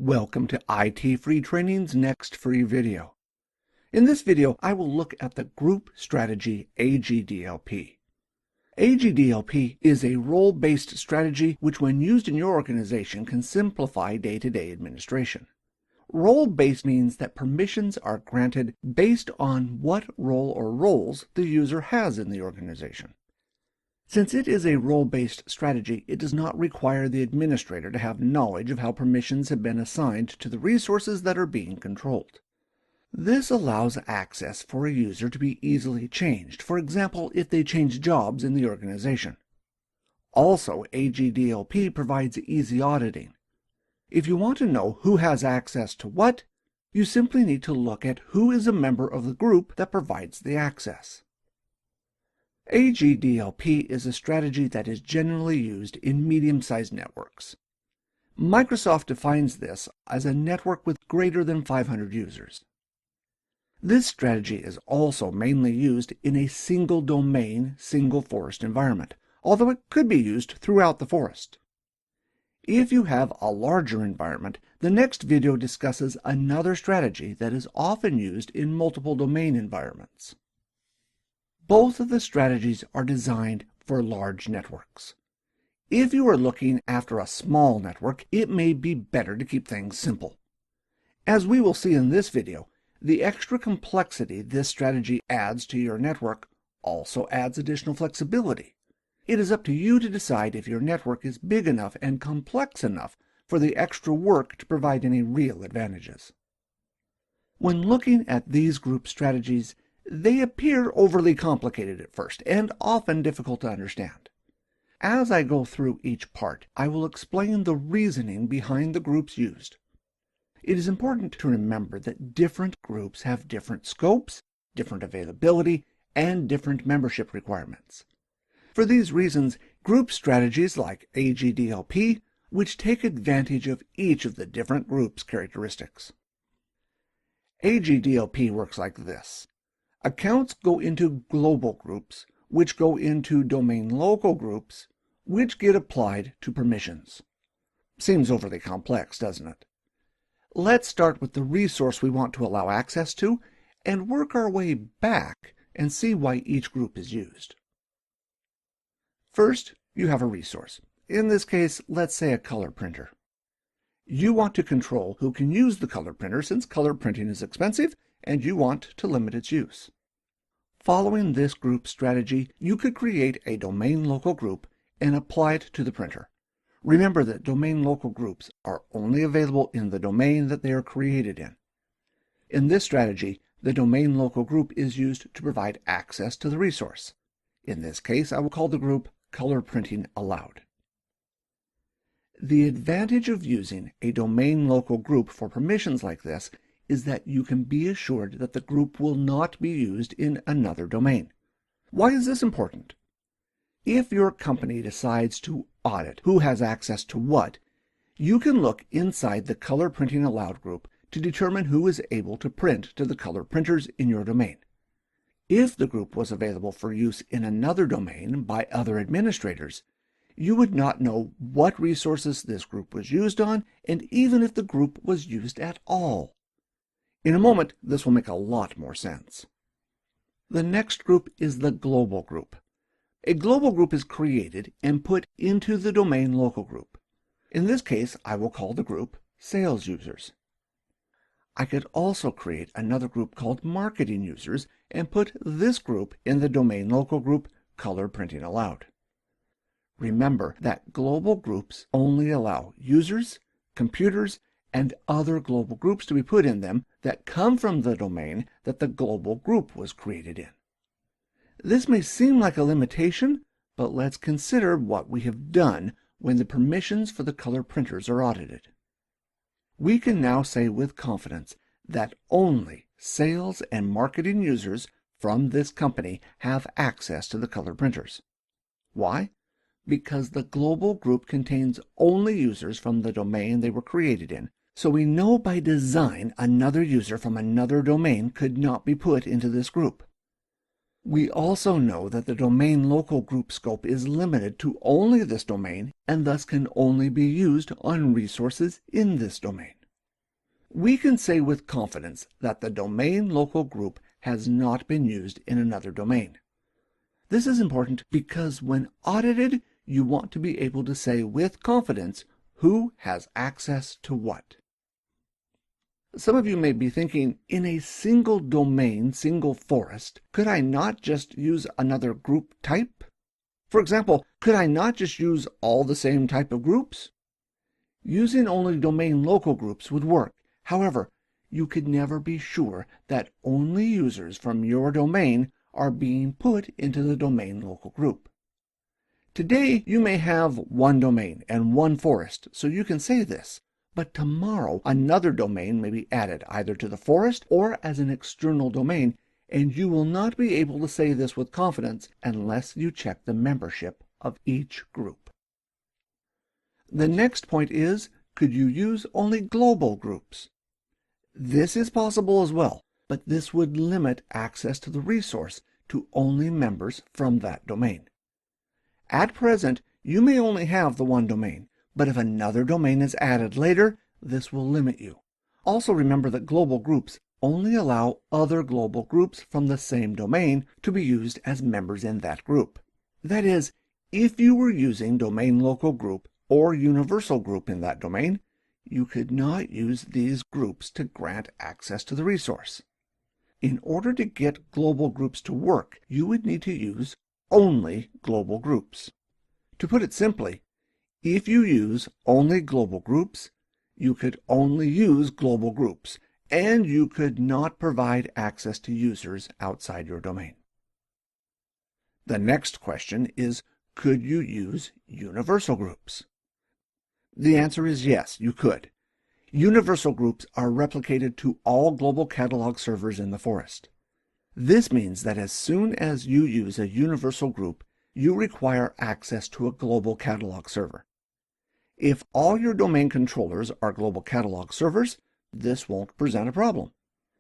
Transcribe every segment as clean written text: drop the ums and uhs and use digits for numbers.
Welcome to IT Free Training's next free video. In this video, I will look at the group strategy Agdlp. Agdlp is a role-based strategy which, when used in your organization, can simplify day-to-day administration. Role-based means that permissions are granted based on what role or roles the user has in the organization. Since it is a role-based strategy, it does not require the administrator to have knowledge of how permissions have been assigned to the resources that are being controlled. This allows access for a user to be easily changed, for example, if they change jobs in the organization. Also, Agdlp provides easy auditing. If you want to know who has access to what, you simply need to look at who is a member of the group that provides the access. Agdlp is a strategy that is generally used in medium-sized networks. Microsoft defines this as a network with greater than 500 users. This strategy is also mainly used in a single domain, single forest environment, although it could be used throughout the forest. If you have a larger environment, the next video discusses another strategy that is often used in multiple domain environments. Both of the strategies are designed for large networks. If you are looking after a small network, it may be better to keep things simple. As we will see in this video, the extra complexity this strategy adds to your network also adds additional flexibility. It is up to you to decide if your network is big enough and complex enough for the extra work to provide any real advantages. When looking at these group strategies, they appear overly complicated at first and often difficult to understand. As I go through each part, I will explain the reasoning behind the groups used. It is important to remember that different groups have different scopes, different availability, and different membership requirements. For these reasons, group strategies like Agdlp, which take advantage of each of the different groups' characteristics. Agdlp works like this. Accounts go into global groups, which go into domain local groups, which get applied to permissions. Seems overly complex, doesn't it? Let's start with the resource we want to allow access to and work our way back and see why each group is used. First, you have a resource. In this case, let's say a color printer. You want to control who can use the color printer since color printing is expensive and you want to limit its use. Following this group strategy, you could create a domain local group and apply it to the printer. Remember that domain local groups are only available in the domain that they are created in. In this strategy, the domain local group is used to provide access to the resource. In this case, I will call the group Color Printing Allowed. The advantage of using a domain local group for permissions like this is that you can be assured that the group will not be used in another domain. Why is this important? If your company decides to audit who has access to what, you can look inside the Color Printing Allowed group to determine who is able to print to the color printers in your domain. If the group was available for use in another domain by other administrators, you would not know what resources this group was used on and even if the group was used at all. In a moment, this will make a lot more sense. The next group is the global group. A global group is created and put into the domain local group. In this case, I will call the group Sales Users. I could also create another group called Marketing Users and put this group in the domain local group Color Printing Allowed. Remember that global groups only allow users, computers, and other global groups to be put in them that come from the domain that the global group was created in. This may seem like a limitation, but let's consider what we have done when the permissions for the color printers are audited. We can now say with confidence that only sales and marketing users from this company have access to the color printers. Why? Because the global group contains only users from the domain they were created in, so we know by design another user from another domain could not be put into this group. We also know that the domain local group scope is limited to only this domain and thus can only be used on resources in this domain. We can say with confidence that the domain local group has not been used in another domain. This is important because when audited, you want to be able to say with confidence who has access to what. Some of you may be thinking, in a single domain, single forest, could I not just use another group type? For example, could I not just use all the same type of groups? Using only domain local groups would work. However, you could never be sure that only users from your domain are being put into the domain local group. Today, you may have one domain and one forest, so you can say this. But tomorrow, another domain may be added either to the forest or as an external domain, and you will not be able to say this with confidence unless you check the membership of each group. The next point is, could you use only global groups? This is possible as well, but this would limit access to the resource to only members from that domain. At present, you may only have the one domain, but if another domain is added later, this will limit you. Also remember that global groups only allow other global groups from the same domain to be used as members in that group. That is, if you were using domain local group or universal group in that domain, you could not use these groups to grant access to the resource. In order to get global groups to work, you would need to use only global groups. To put it simply, if you use only global groups, you could only use global groups, and you could not provide access to users outside your domain. The next question is, could you use universal groups? The answer is yes, you could. Universal groups are replicated to all global catalog servers in the forest. This means that as soon as you use a universal group, you require access to a global catalog server. If all your domain controllers are global catalog servers, this won't present a problem.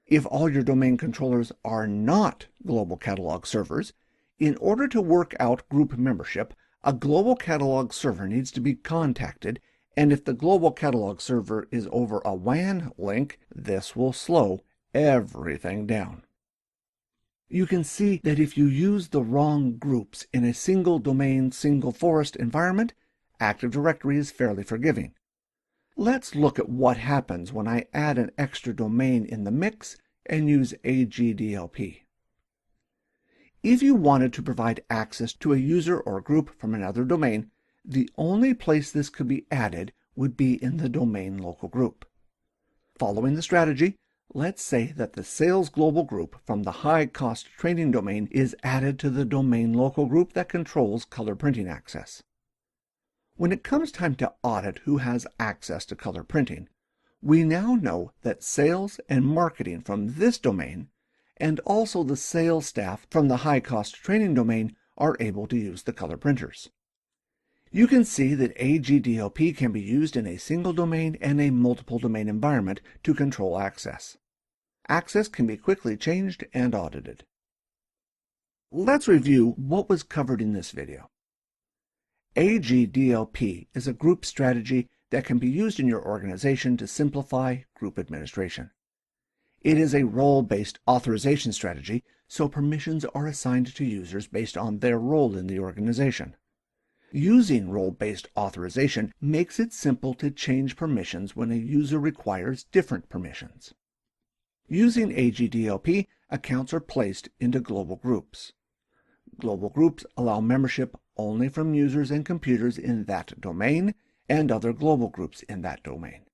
If all your domain controllers are not global catalog servers, in order to work out group membership, a global catalog server needs to be contacted, and if the global catalog server is over a WAN link, this will slow everything down. You can see that if you use the wrong groups in a single domain, single forest environment, Active Directory is fairly forgiving. Let's look at what happens when I add an extra domain in the mix and use Agdlp. If you wanted to provide access to a user or group from another domain, the only place this could be added would be in the domain local group. Following the strategy, let's say that the sales global group from the high-cost training domain is added to the domain local group that controls color printing access. When it comes time to audit who has access to color printing, we now know that sales and marketing from this domain and also the sales staff from the high-cost training domain are able to use the color printers. You can see that Agdlp can be used in a single domain and a multiple domain environment to control access. Access can be quickly changed and audited. Let's review what was covered in this video. Agdlp is a group strategy that can be used in your organization to simplify group administration. It is a role-based authorization strategy, so permissions are assigned to users based on their role in the organization. Using role-based authorization makes it simple to change permissions when a user requires different permissions. Using Agdlp, accounts are placed into global groups. Global groups allow membership only from users and computers in that domain and other global groups in that domain.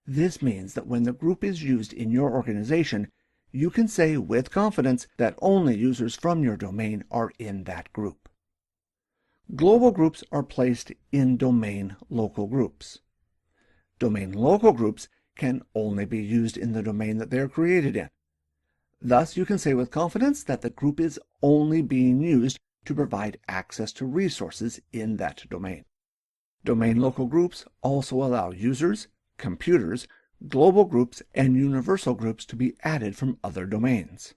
This means that when the group is used in your organization, you can say with confidence that only users from your domain are in that group. Global groups are placed in domain local groups. Domain local groups can only be used in the domain that they are created in. Thus, you can say with confidence that the group is only being used to provide access to resources in that domain. Domain local groups also allow users, computers, global groups, and universal groups to be added from other domains.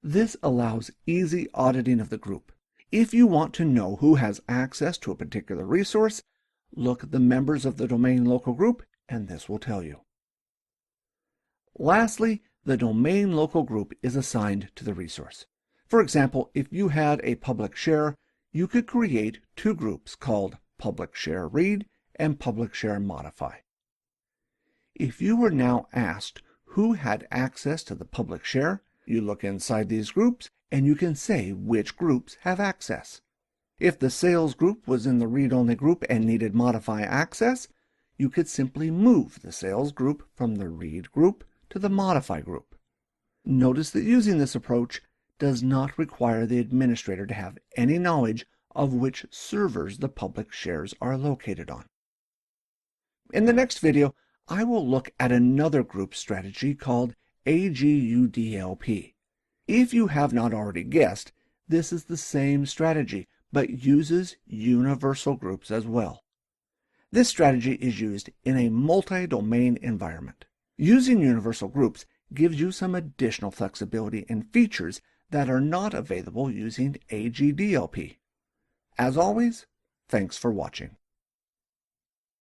This allows easy auditing of the group. If you want to know who has access to a particular resource, look at the members of the domain local group, and this will tell you. Lastly, the domain local group is assigned to the resource. For example, if you had a public share, you could create two groups called public share read and public share modify. If you were now asked who had access to the public share, you look inside these groups and you can say which groups have access. If the sales group was in the read-only group and needed modify access, you could simply move the sales group from the read group to the modify group. Notice that using this approach does not require the administrator to have any knowledge of which servers the public shares are located on. In the next video, I will look at another group strategy called Agdlp. If you have not already guessed, this is the same strategy, but uses universal groups as well. This strategy is used in a multi-domain environment. Using universal groups gives you some additional flexibility and features that are not available using Agdlp. As always, thanks for watching.